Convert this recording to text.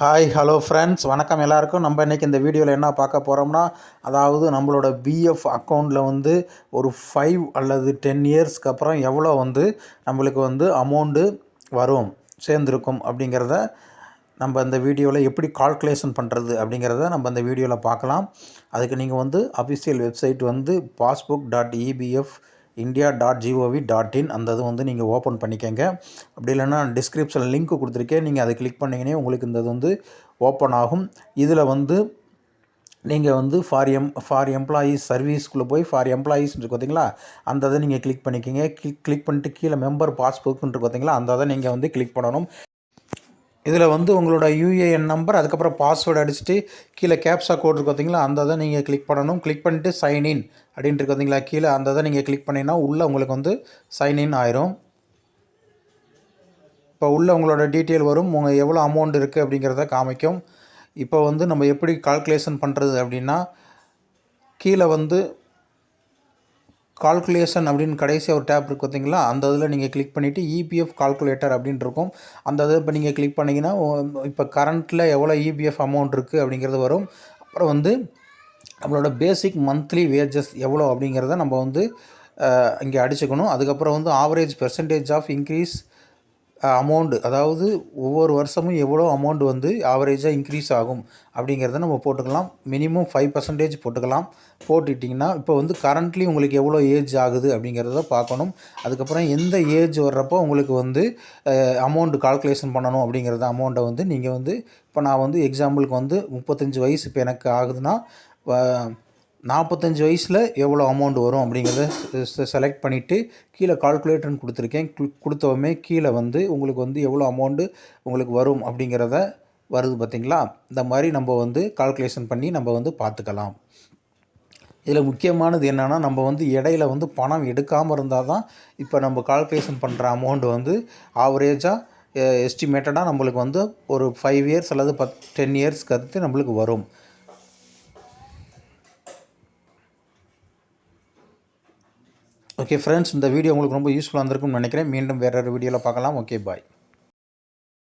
Hi hello friends, வணக்கம் எல்லாருக்கும். நம்ம இன்றைக்கி இந்த வீடியோவில் என்ன பார்க்க போகிறோம்னா, அதாவது நம்மளோட பிஎஃப் அக்கௌண்ட்டில் வந்து ஒரு 5 அல்லது 10 இயர்ஸ்க்கு அப்புறம் எவ்வளோ வந்து நம்மளுக்கு வந்து அமௌண்ட்டு வரும் சேர்ந்துருக்கும் அப்படிங்கிறத நம்ம இந்த வீடியோவில் எப்படி கால்குலேஷன் பண்ணுறது அப்படிங்கிறத நம்ம இந்த வீடியோவில் பார்க்கலாம். அதுக்கு நீங்கள் வந்து அஃபிஷியல் வெப்சைட் வந்து passbook.ebf india.gov.in அந்த இது வந்து நீங்கள் ஓப்பன் பண்ணிக்கங்க. அப்படி இல்லைன்னா டிஸ்கிரிப்ஷனில் லிங்க் கொடுத்துருக்கேன், நீங்கள் அதை கிளிக் பண்ணிங்கன்னே உங்களுக்கு இந்த இது வந்து ஓப்பன் ஆகும். இதில் வந்து நீங்கள் வந்து ஃபார் எம்ப்ளாயீஸ் சர்வீஸ்க்குள்ளே போய் ஃபார் எம்ப்ளாயீஸ் இருக்கு பார்த்தீங்களா, அந்த இதை நீங்கள் கிளிக் பண்ணிக்கிங்க. கிளிக் பண்ணிட்டு கீழே மெம்பர் பாஸ்புக்குன்னு இருக்கு பார்த்தீங்களா, அந்த இதை நீங்கள் வந்து கிளிக் பண்ணணும். இதில் வந்து உங்களோட யூஏஎன் நம்பர், அதுக்கப்புறம் பாஸ்வேர்டு அடிச்சுட்டு கீழே கேப்சா கோட் இருக்குது பார்த்தீங்களா, அந்த இதை நீங்கள் கிளிக் பண்ணணும். கிளிக் பண்ணிட்டு சைன்இன் அப்படின்ட்டு இருக்கு பார்த்தீங்களா, கீழே அந்த இதை நீங்கள் கிளிக் பண்ணிங்கன்னா உள்ளே உங்களுக்கு வந்து சைன்இன் ஆயிரும். இப்போ உள்ளே உங்களோட டீட்டெயில் வரும், உங்கள் எவ்வளோ அமௌண்ட் இருக்குது அப்படிங்கிறத காமிக்கும். இப்போ வந்து நம்ம எப்படி கால்குலேஷன் பண்ணுறது அப்படின்னா, கீழே வந்து கால்குலேஷன் அப்படின்னு கடைசியாக ஒரு டேப் இருக்குது பார்த்தீங்களா, அந்த இதில் நீங்கள் கிளிக் பண்ணிவிட்டு இபிஎஃப் கால்குலேட்டர் அப்படின்ட்டு இருக்கும். அந்த இதை இப்போ நீங்கள் கிளிக் பண்ணிங்கன்னா இப்போ கரண்ட்டில் எவ்வளோ இபிஎஃப் அமௌண்ட் இருக்குது அப்படிங்கிறது வரும். அப்புறம் வந்து நம்மளோட பேசிக் மந்த்லி வேஜஸ் எவ்வளோ அப்படிங்கிறத நம்ம வந்து இங்கே அடிச்சுக்கணும். அதுக்கப்புறம் வந்து average percentage of increase amount, அதாவது ஒவ்வொரு வருஷமும் எவ்வளோ அமௌண்ட் வந்து ஆவரேஜாக இன்க்ரீஸ் ஆகும் அப்படிங்கிறத நம்ம போட்டுக்கலாம். மினிமம் 5% போட்டுக்கலாம். போட்டுட்டிங்கன்னா இப்போ வந்து கரண்ட்லி உங்களுக்கு எவ்வளோ ஏஜ் ஆகுது அப்படிங்கிறத பார்க்கணும். அதுக்கப்புறம் எந்த ஏஜ் வர்றப்போ உங்களுக்கு வந்து அமௌண்ட் கால்குலேஷன் பண்ணணும் அப்படிங்கிறத அமௌண்ட்டை வந்து நீங்கள் வந்து இப்போ நான் வந்து எக்ஸாம்பிளுக்கு வந்து 35 வயசு இப்போ எனக்கு ஆகுதுன்னா 45 வயசில் எவ்வளோ அமௌண்ட் வரும் அப்படிங்கிறத செலக்ட் பண்ணிவிட்டு கீழே கால்குலேட்டர்னு கொடுத்துருக்கேன். கொடுத்தவுமே கீழே வந்து உங்களுக்கு வந்து எவ்வளோ அமௌண்ட்டு உங்களுக்கு வரும் அப்படிங்கிறத வருது பார்த்திங்களா. இந்த மாதிரி நம்ம வந்து கால்குலேஷன் பண்ணி நம்ம வந்து பார்த்துக்கலாம். இதில் முக்கியமானது என்னென்னா, நம்ம வந்து இடையில வந்து பணம் எடுக்காமல் இருந்தால் தான் இப்போ நம்ம கால்குலேஷன் பண்ணுற அமௌண்ட் வந்து ஆவரேஜாக எஸ்டிமேட்டடாக நம்மளுக்கு வந்து ஒரு 5 இயர்ஸ் அல்லது 10 இயர்ஸ்க்கு அடுத்து நம்மளுக்கு வரும். ஓகே ஃப்ரெண்ட்ஸ், இந்த வீடியோ உங்களுக்கு ரொம்ப யூஸ்ஃபுல்லாக இருந்திருக்கும்னு நினைக்கிறேன். மீண்டும் வேறு ஒரு வீடியோவில் பார்க்கலாம். ஓகே, பாய்.